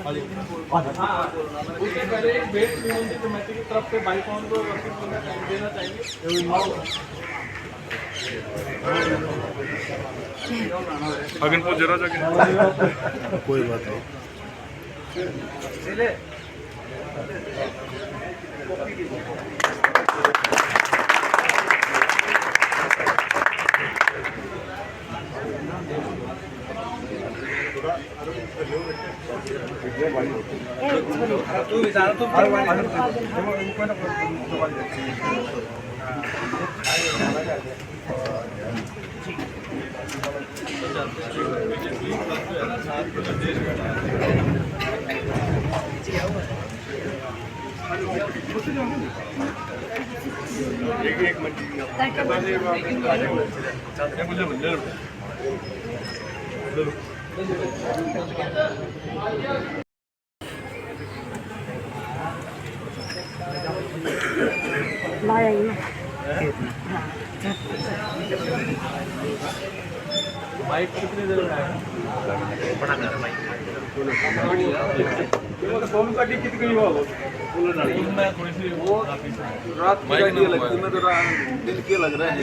उससे पहले एक बेट श्रीमंदिर कमेटी की तरफ से बाइकॉन को देना चाहिए। अगन को जरा जाके कोई बात नहीं। एक बाइक कितनी देर में आएगा? कितनी हुआ मैं थोड़ी सी वो रात की गाड़ी लगती मैं तो दिन के लग रहा है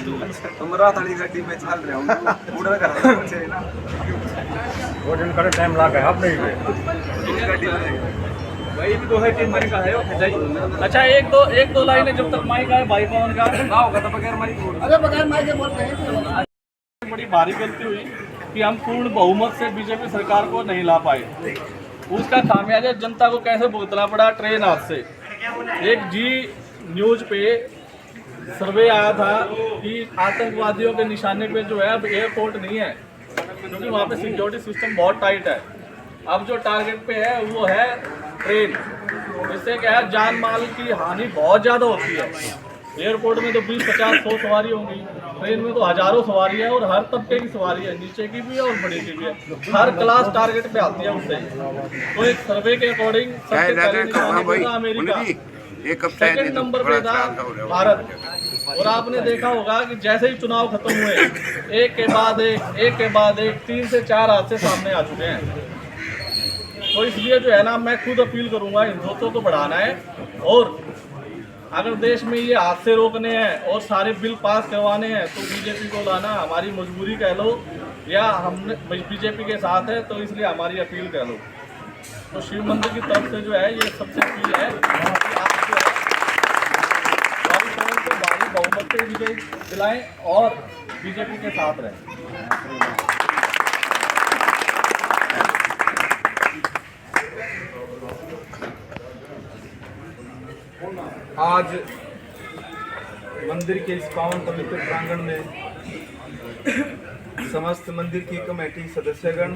तो मैं रात वाली गाड़ी में चल रहा हूँ पूरा कर ना वो दिन का टाइम लगा है आप नहीं भाई भी 2 है 3 महीने का है वो खिंचाई। अच्छा एक दो लाइनें जब तक माइक आए बाइक ऑन का ना होगा तो बगैर माइक के बोलते हैं। बड़ी भारी गलती हुई कि हम पूर्ण बहुमत से बीजेपी सरकार को नहीं ला पाए। उसका खामियाजा जनता को कैसे भुगतना पड़ा ट्रेन हादसे। एक जी न्यूज पे सर्वे आया था कि आतंकवादियों के निशाने पे जो है अब एयरपोर्ट नहीं है क्योंकि वहाँ पे सिक्योरिटी सिस्टम बहुत टाइट है। अब जो टारगेट पे है वो है ट्रेन। इससे क्या है जान माल की हानि बहुत ज़्यादा होती है। एयरपोर्ट में तो 20, 50, 100 सवारी होंगी, ट्रेन में तो हजारों सवारी है और हर तबके की सवारी है, नीचे की भी है और बड़े की भी है। हर क्लास टारगेट पे आती है उससे। तो एक सर्वे के अकॉर्डिंग सबसे पहले निशाने पे था अमेरिका, सेकंड नंबर पे था भारत। और आपने देखा होगा कि जैसे ही चुनाव खत्म हुए एक के बाद एक 3 से 4 हादसे सामने आ चुके हैं। तो इसलिए जो है ना मैं खुद अपील करूंगा हिंदुत्व को बढ़ाना है और अगर देश में ये हादसे रोकने हैं और सारे बिल पास करवाने हैं तो बीजेपी को लाना हमारी मजबूरी कह लो या हमने बीजेपी के साथ है तो इसलिए हमारी अपील कह लो। तो शिव मंदिर की तरफ से जो है ये सबसे अपील है कि आप जो है को भारी बहुमत से विजय दिलाएं और बीजेपी के साथ रहें। आज मंदिर के इस पावन पवित्र प्रांगण में समस्त मंदिर की कमेटी सदस्यगण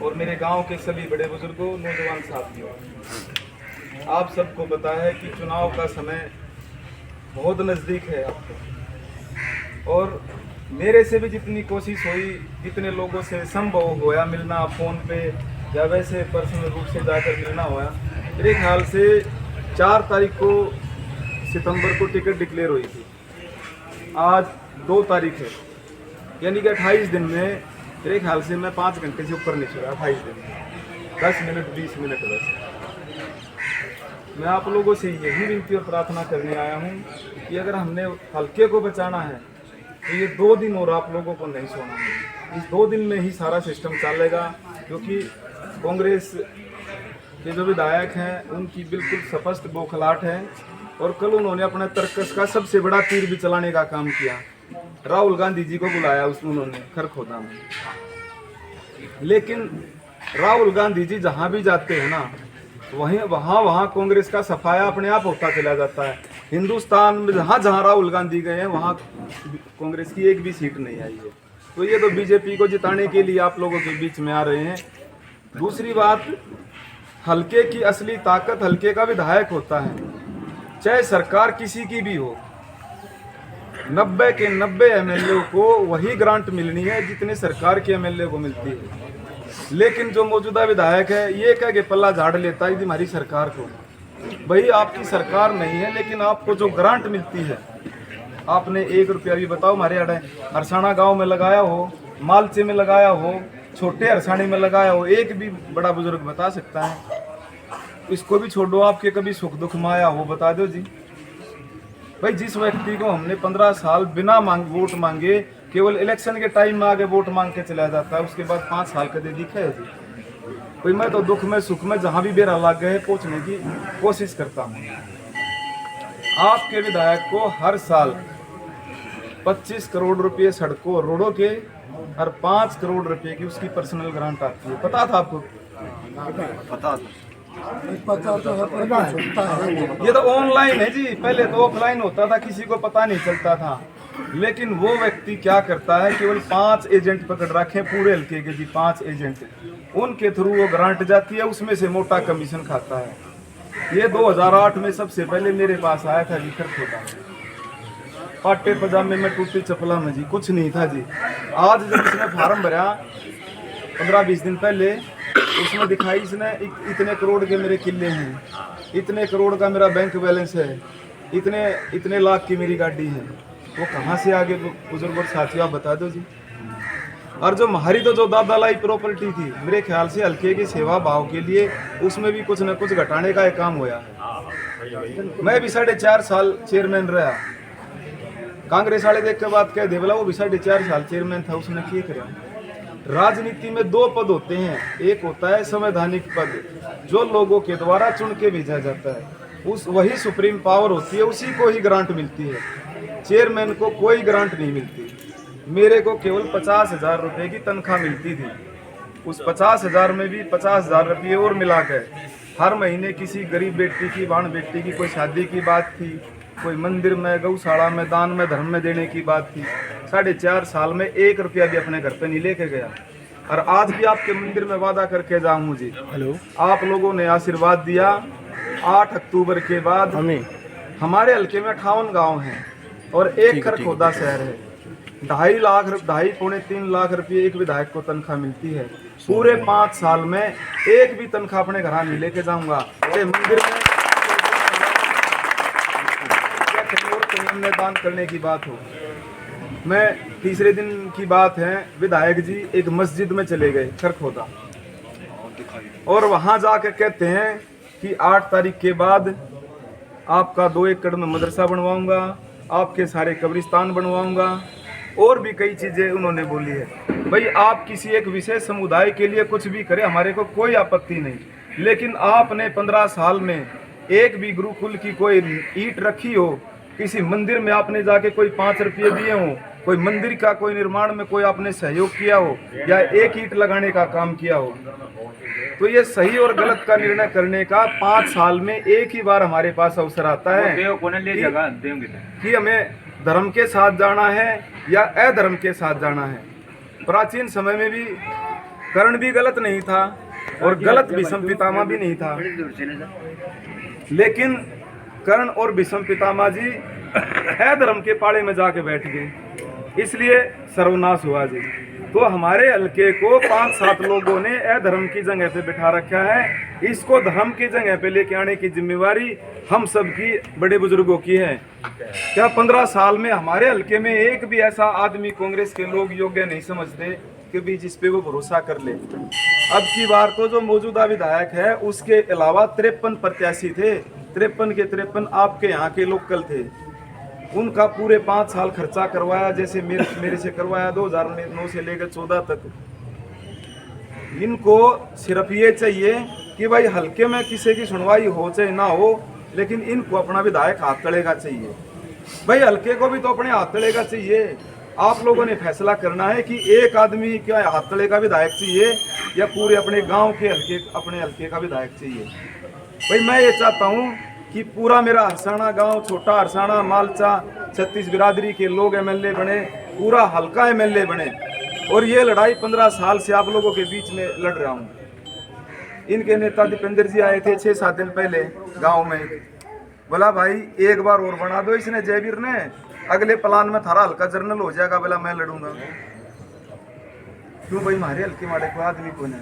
और मेरे गांव के सभी बड़े बुजुर्गों नौजवान साथियों, आप सबको पता है कि चुनाव का समय बहुत नज़दीक है आपको और मेरे से भी जितनी कोशिश हुई जितने लोगों से संभव होया मिलना फ़ोन पे या वैसे पर्सनल रूप से जाकर मिलना हुआ, मेरे ख्याल से 4 तारीख को सितंबर को टिकट डिक्लेयर हुई थी। आज 2 तारीख है यानी कि 28 दिन में मेरे ख्याल से मैं 5 घंटे से ऊपर नहीं चला। 28 दिन में 10 मिनट 20 मिनट बस। मैं आप लोगों से यही विनती और प्रार्थना करने आया हूँ कि अगर हमने हल्के को बचाना है तो ये 2 दिन और आप लोगों को नहीं सोना है। इस 2 दिन में ही सारा सिस्टम चलेगा क्योंकि कांग्रेस के जो विधायक हैं उनकी बिल्कुल स्पष्ट बौखलाहट है और कल उन्होंने अपना तर्कस का सबसे बड़ा तीर भी चलाने का काम किया। राहुल गांधी जी को बुलाया उन्होंने खरखोदा में, लेकिन राहुल गांधी जी जहां भी जाते हैं ना वहाँ कांग्रेस का सफाया अपने आप होता चला जाता है। हिंदुस्तान में जहाँ राहुल गांधी गए हैं वहाँ कांग्रेस की एक भी सीट नहीं आई है। तो ये तो बीजेपी को जिताने के लिए आप लोगों के बीच में आ रहे हैं। दूसरी बात, हल्के की असली ताकत हल्के का विधायक होता है, चाहे सरकार किसी की भी हो। 90 के 90 एमएलए को वही ग्रांट मिलनी है जितने सरकार के एमएलए को मिलती है, लेकिन जो मौजूदा विधायक है ये कह के पल्ला झाड़ लेता है हमारी सरकार को। भाई आपकी सरकार नहीं है, लेकिन आपको जो ग्रांट मिलती है, आपने 1 रुपया भी बताओ हमारे अड़े हरसाना गांव में लगाया हो, मालचे में लगाया हो, छोटे अरसानी में लगाया हो, एक भी बड़ा बुजुर्ग बता सकता है? इसको भी छोड़ो, आपके कभी सुख दुख में आया हो, बता दो जी। भाई जिस व्यक्ति को हमने 15 साल बिना वोट मांगे, केवल इलेक्शन के टाइम में आगे वोट मांग के चला जाता है, उसके बाद 5 साल कदे दिखे है जी? भाई मैं तो दुख में सुख में जहाँ भी बेरा लग गए पहुँचने की कोशिश करता हूँ। आपके विधायक को हर साल 25 करोड़ रुपए सड़कों रोडों के और 5 करोड़ रुपए की उसकी पर्सनल ग्रांट आती है। पता था आपको? पता ये तो ऑनलाइन है जी, पहले तो ऑफलाइन होता था, किसी को पता नहीं चलता था। लेकिन वो व्यक्ति क्या करता है, केवल 5 एजेंट पकड़ रखे पूरे हल्के के जी, 5 एजेंट, उनके थ्रू वो ग्रांट जाती है, उसमें से मोटा कमीशन खाता है। ये 2008 में सबसे पहले मेरे पास आया था विखर खोटा, पाटे पजामे में टूटी चपला में जी, कुछ नहीं था जी। आज जब इसने फार्म भरा 15-20 दिन पहले, उसमें दिखाई इसने इतने करोड़ के मेरे किले हैं, इतने करोड़ का मेरा बैंक बैलेंस है, इतने लाख की मेरी गाड़ी है। वो कहाँ से आगे बुजुर्ग और साथियों आप बता दो जी। और जो हमारी तो जो दादा लाई प्रॉपर्टी थी, मेरे ख्याल से हल्के की सेवा भाव के लिए उसमें भी कुछ न कुछ घटाने का एक काम होया है। मैं भी 4.5 साल चेयरमैन रहा, कांग्रेस वाले देख के बात कह दे बोला वो भी 4.5 साल चेयरमैन था, उसने क्या करा? राजनीति में 2 पद होते हैं, एक होता है संवैधानिक पद जो लोगों के द्वारा चुन के भेजा जाता है, वही सुप्रीम पावर होती है, उसी को ही ग्रांट मिलती है। चेयरमैन को कोई ग्रांट नहीं मिलती। मेरे को केवल 50,000 रुपये की तनख्वाह मिलती थी। उस 50,000 में भी 50,000 रुपये और मिलाकर हर महीने किसी गरीब बेटी की, बाण बेटी की कोई शादी की बात थी, कोई मंदिर में, गौशाला में, दान में, धर्म में देने की बात थी। 4.5 साल में 1 रुपया भी अपने घर पे नहीं लेके गया। और आज भी आपके मंदिर में वादा करके जाऊँ मुझे, आप लोगों ने आशीर्वाद दिया। 8 अक्टूबर के बाद हमारे हल्के में 58 गाँव हैं और 1 खरखोदा शहर है। 2.5 लाख, 2.5-3 लाख रुपये एक विधायक को तनख्वाह मिलती है। पूरे 5 साल में एक भी तनख्वाह अपने घर नहीं लेके जाऊंगा। मंदिर में दान करने की बात हो, मैं तीसरे दिन की बात है, विधायक जी एक मस्जिद में चले गए खरखोदा, और वहां जाकर कहते हैं कि 8 तारीख के बाद आपका 2 एकड़ में मदरसा बनवाऊंगा, आपके सारे कब्रिस्तान बनवाऊंगा, और भी कई चीजें उन्होंने बोली है। भाई आप किसी एक विशेष समुदाय के लिए कुछ भी करें, हमारे को कोई आपत्ति नहीं, लेकिन आपने 15 साल में एक भी गुरुकुल की कोई ईंट रखी हो, किसी मंदिर में आपने जाके कोई 5 रुपये दिए हो, कोई मंदिर का कोई निर्माण में कोई आपने सहयोग किया हो, या एक ईंट लगाने का काम किया हो, तो ये सही और गलत का निर्णय करने का 5 साल में एक ही बार हमारे पास अवसर आता है कि हमें धर्म के साथ जाना है या अधर्म के साथ जाना है। प्राचीन समय में भी कर्ण भी गलत नहीं था और गलत भीष्म पितामह भी नहीं था, लेकिन कर्ण और भीष्म पितामह जी अधर्म के पाड़े में जाके बैठ गए, इसलिए सर्वनाश हुआ जी। तो हमारे हल्के को 5-7 लोगों ने अधर्म की जगह पे बिठा रखा है, इसको धर्म की जगह पे लेके आने की जिम्मेवारी हम सब की, बड़े बुजुर्गों की है। क्या 15 साल में हमारे हल्के में एक भी ऐसा आदमी कांग्रेस के लोग योग्य नहीं समझते कि भी जिस पे वो भरोसा कर ले? अब की बार तो जो मौजूदा विधायक है उसके अलावा 53 प्रत्याशी थे, 53 के 53 आपके यहाँ के लोकल थे। उनका पूरे 5 साल खर्चा करवाया, जैसे मेरे से करवाया 2009 से लेकर 14 तक। इनको सिर्फ ये चाहिए कि भाई हल्के में किसी की सुनवाई हो चाहे ना हो, लेकिन इनको अपना विधायक हाथ तड़ेगा चाहिए। भाई हल्के को भी तो अपने हाथ तड़ेगा चाहिए। आप लोगों ने फैसला करना है कि एक आदमी क्या हाथ तड़े का विधायक चाहिए या पूरे अपने गांव के अपने हल्के का विधायक चाहिए। भाई मैं ये चाहता हूँ कि पूरा मेरा हरसाना गांव, छोटा हरसाना, मालचा, 36 बिरादरी के लोग एमएलए बने, पूरा हल्का एमएलए बने, और ये लड़ाई 15 साल से आप लोगों के बीच में लड़ रहा हूँ। इनके नेता दीपेंद्र जी आए थे 6-7 दिन पहले गांव में, बोला भाई एक बार और बना दो। इसने जयवीर ने अगले प्लान में थारा हल्का जर्नल हो जाएगा, बोला मैं लड़ूंगा। क्यों भाई, हमारे हल्के माड़े को आदमी कौन है?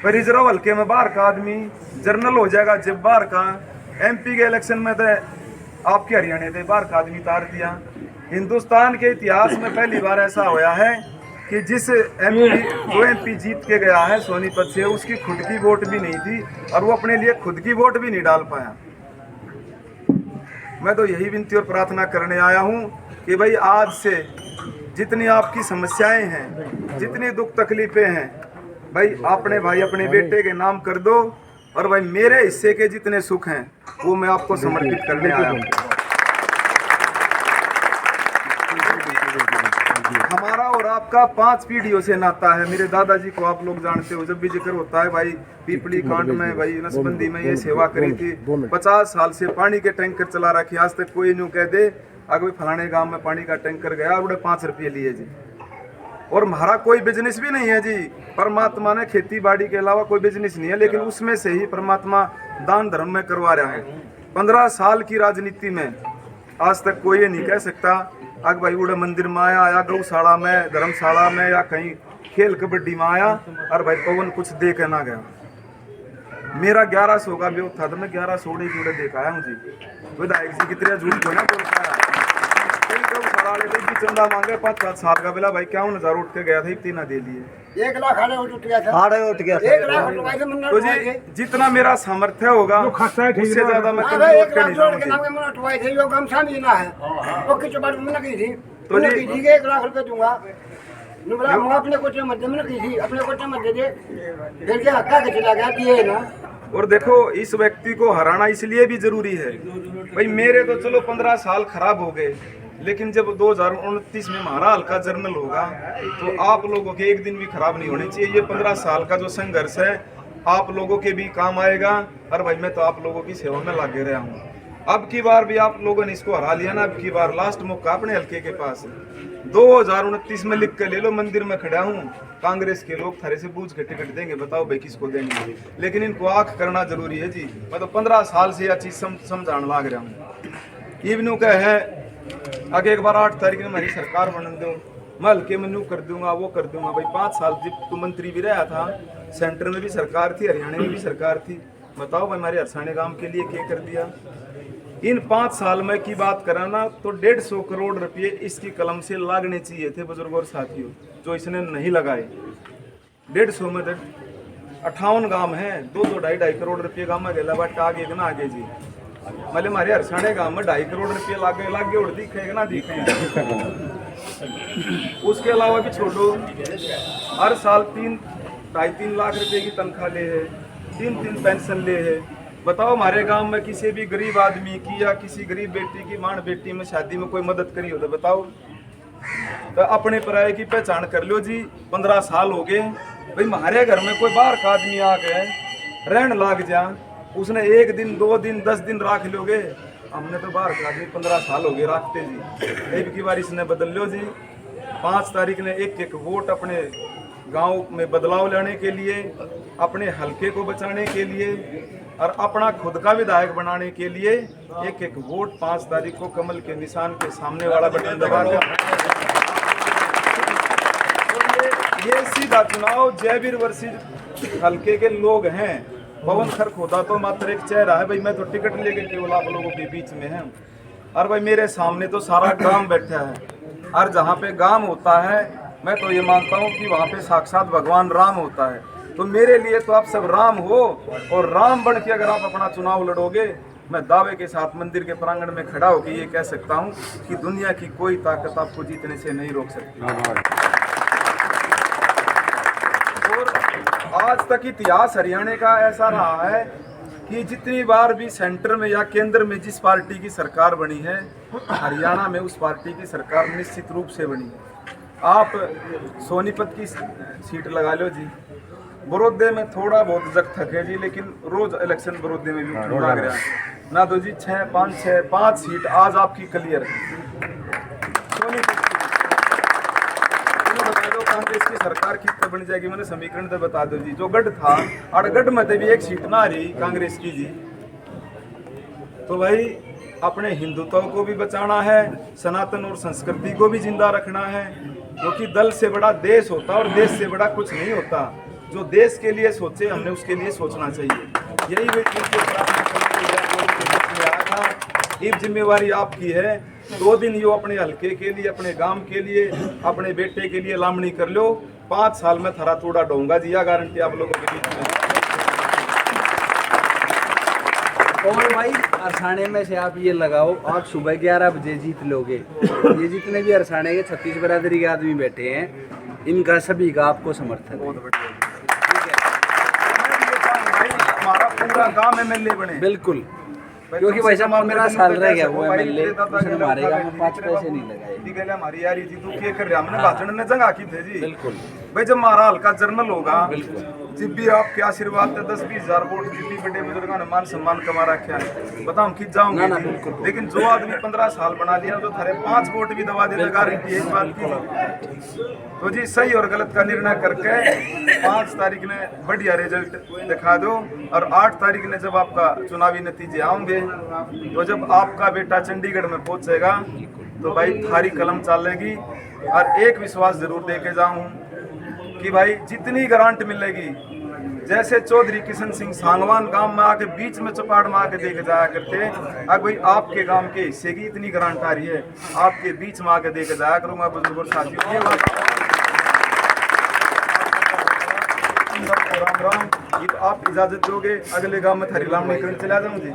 पर रिजर्व हल्के में बाहर का आदमी जर्नल हो जाएगा। जब बाहर का एमपी के इलेक्शन में तो आपके हरियाणा थे बाहर का आदमी तार दिया। हिंदुस्तान के इतिहास में पहली बार ऐसा होया है कि जिस एमपी जीत के गया है सोनीपत से, उसकी खुद की वोट भी नहीं थी और वो अपने लिए खुद की वोट भी नहीं डाल पाया। मैं तो यही विनती और प्रार्थना करने आया हूँ कि भाई आज से जितनी आपकी समस्याएं हैं, जितनी दुख तकलीफें हैं, भाई अपने बेटे के नाम कर दो और भाई मेरे हिस्से के जितने सुख हैं वो मैं आपको समर्पित करने आया हूँ। हमारा और आपका 5 पीढ़ियों से नाता है। मेरे दादाजी को आप लोग जानते हो, जब भी जिक्र होता है भाई पीपली कांड में, भाई नसबंदी में ये सेवा करी थी। 50 साल से पानी के टैंकर चला रखे, आज तक कोई न्यू कह दे अगर फलाने गांव में पानी का टैंकर गया और 5 रुपये लिए जी। और हमारा कोई बिजनेस भी नहीं है जी, परमात्मा ने खेती बाड़ी के अलावा कोई बिजनेस नहीं है, लेकिन उसमें से ही परमात्मा दान धर्म में करवा रहा है। 15 साल की राजनीति में आज तक कोई ये नहीं कह सकता अग भाई उड़े मंदिर में आया या गौशाला में, धर्मशाला में या कहीं खेल कबड्डी में आया और भाई पवन कुछ दे के ना गया। मेरा 1100 का ब्योह था तो मैं 1100 जुड़े देख आया हूँ जी। विधायक जी कितने झूठ को ना बोल पाया। गौशाला वाले भी चंदा मांगे 5-5 साल का बेला भाई 51,000 उठ के गया था, इतनी ना दे लिए। 1 लाख उठ गया था। 1 लाख तो जी जितना मेरा सामर्थ्य होगा उससे ज्यादा मैं कभी वोट के नहीं जाऊंगी। तो जी 1 लाख रुपए दूंगा, मैं अपने कोटे मध्य में की थी, अपने कोटे मध्य दे फिर के हक्का के चला गया दिए ना। और देखो इस व्यक्ति को हराना इसलिए भी जरूरी है भाई, मेरे तो चलो 15 साल खराब हो गए, लेकिन जब 2029 में हमारा हल्का जर्नल होगा तो आप लोगों के एक दिन भी खराब नहीं होने चाहिए। ये 15 साल का जो संघर्ष है आप लोगों के भी काम आएगा। और भाई मैं तो आप लोगों की सेवा में लगे रहा हूँ। अब की बार भी आप लोगों ने इसको हरा लिया ना, अब की बार लास्ट मौका अपने हल्के के पास है। 2029 में लिख कर ले लो, मंदिर में खड़ा हूँ, कांग्रेस के लोग थारे से पूछ के टिकट देंगे, बताओ भाई किसको देंगे। लेकिन इनको आंख करना जरूरी है जी। मैं तो 15 साल से यह चीज समझाने लग रहा हूँ। इवनू का है आगे एक बार 8 तारीख में हमारी सरकार बन दो, मैं हल्के में न्यू कर दूंगा, वो कर दूंगा। भाई 5 साल जब तू मंत्री भी रहा था, सेंटर में भी सरकार थी, हरियाणा में भी सरकार थी, बताओ भाई हमारे हरसाने गांव के लिए क्या कर दिया। इन 5 साल में की बात कराना तो 150 करोड़ रुपए इसकी कलम से लागने चाहिए थे बुजुर्गों और साथियों, जो इसने नहीं लगाए। 150 में 58 गांव हैं, 2-2-2.5 करोड़ रुपये गांव में गया, बट आगे ना आगे जी मतलब हमारे हरसाने गांव में 2.5 करोड़ रुपये लागे और दिखेगा ना दिखेगा। उसके अलावा भी छोड़ो, हर साल 3-2.5-3 लाख रुपए की तनख्वाह ले है, 3 पेंशन ले है। बताओ हमारे गांव में किसी भी गरीब आदमी की या किसी गरीब बेटी की मां बेटी में शादी में कोई मदद करी हो तो बताओ। तो अपने पराये की पहचान कर लो जी। 15 साल हो गए भाई, हमारे घर में कोई बाहर का आदमी आ गए रहन लाग जा, उसने 1 दिन 2 दिन 10 दिन राख लोगे। हमने तो बाहर का आदमी 15 साल हो गए राखते जी। एक की बार इसने बदल लो जी। 5 तारीख ने एक वोट अपने गांव में बदलाव लाने के लिए, अपने हलके को बचाने के लिए और अपना खुद का विधायक बनाने के लिए एक वोट 5 तारीख को कमल के निशान के सामने वाला बटन दबा ये सीधा चुनाव जयवीर वर्सेस हलके के लोग हैं। पवन खर्क होता तो मात्र एक चेहरा है भाई, मैं तो टिकट लेके केवल आप लोगों के बीच में है। और भाई मेरे सामने तो सारा गांव बैठा है, और जहाँ पे गांव होता है मैं तो ये मानता हूँ कि वहाँ पे साक्षात भगवान राम होता है। तो मेरे लिए तो आप सब राम हो, और राम बन के अगर आप अपना चुनाव लड़ोगे, मैं दावे के साथ मंदिर के प्रांगण में खड़ा होकर ये कह सकता हूँ कि दुनिया की कोई ताकत आपको जीतने से नहीं रोक सकती। और आज तक इतिहास हरियाणा का ऐसा रहा है कि जितनी बार भी सेंटर में या केंद्र में जिस पार्टी की सरकार बनी है, हरियाणा में उस पार्टी की सरकार निश्चित रूप से बनी है। आप सोनीपत की सीट लगा लो जी, बड़ौदे में थोड़ा बहुत जग थके जी, लेकिन रोज इलेक्शन बड़ौदे में भी लग रहा है ना। तो जी 5 सीट आज आपकी क्लियर है सोनीपत की। बता दो कांग्रेस की सरकार कितने बन जाएगी, मैंने समीकरण तो बता दो जी। जो गढ़ था अड़गढ़ में भी 1 सीट ना रही कांग्रेस की जी। तो भाई अपने हिंदुत्व को भी बचाना है, सनातन और संस्कृति को भी जिंदा रखना है, क्योंकि दल से बड़ा देश होता है और देश से बड़ा कुछ नहीं होता। जो देश के लिए सोचे हमने उसके लिए सोचना चाहिए। यही व्यक्ति एक जिम्मेवारी आपकी है। 2 दिन यो अपने हल्के के लिए, अपने गांव के लिए, अपने बेटे के लिए लामणी कर लो। 5 साल में थरा थोड़ा ढोंगा जी, या गारंटी आप लोगों के बीच में। और भाई अरसाने में से आप ये लगाओ, आप सुबह 11 बजे जीत लोगे। ये जितने भी अरसाने के 36 बरादरी के आदमी बैठे हैं, इनका सभी का आपको समर्थन है। हमारा पूरा गांव एमएलए बने। बिल्कुल, क्योंकि भाई साहब मेरा साल रह गया वो एमएलए, उसने हमारे गाँव में 5 पैसे नहीं लगाए। हमारी यारी थी तू क्या कर रहा, हमने भाषण ने जगह की थे जी। बिल्कुल भाई जब हमारा हल्का जर्नल होगा, जब भी आपके आशीर्वाद से 10-20 हजार वोट जितनी बड़े बुजुर्गों ने मान सम्मान कमा रखा है, बताओ हम खींच जाओगे। लेकिन जो आदमी 15 साल बना लिया तो थारे 5 वोट भी दबा देगा, गारंटी एक बात की। तो जी सही और गलत का निर्णय करके 5 तारीख ने बढ़िया रिजल्ट दिखा दो, और 8 तारीख ने जब आपका चुनावी नतीजे आएंगे, तो जब आपका बेटा चंडीगढ़ में पहुंचेगा तो भाई थारी कलम चलेगी। और एक विश्वास जरूर दे के जाऊं कि भाई जितनी ग्रांट मिलेगी, जैसे चौधरी किशन सिंह सांगवान गांव में आके बीच में चौपाड़ में आके देके जाया करते, अब भाई आपके गांव के हिस्से की इतनी ग्रांट आ रही है, आपके बीच में आके देके जाया करूंगा। बुजुर्गों साथियों, ये बात राम राम। आप इजाजत दोगे अगले गांव में थारी लामणी करने चला जाऊं जी।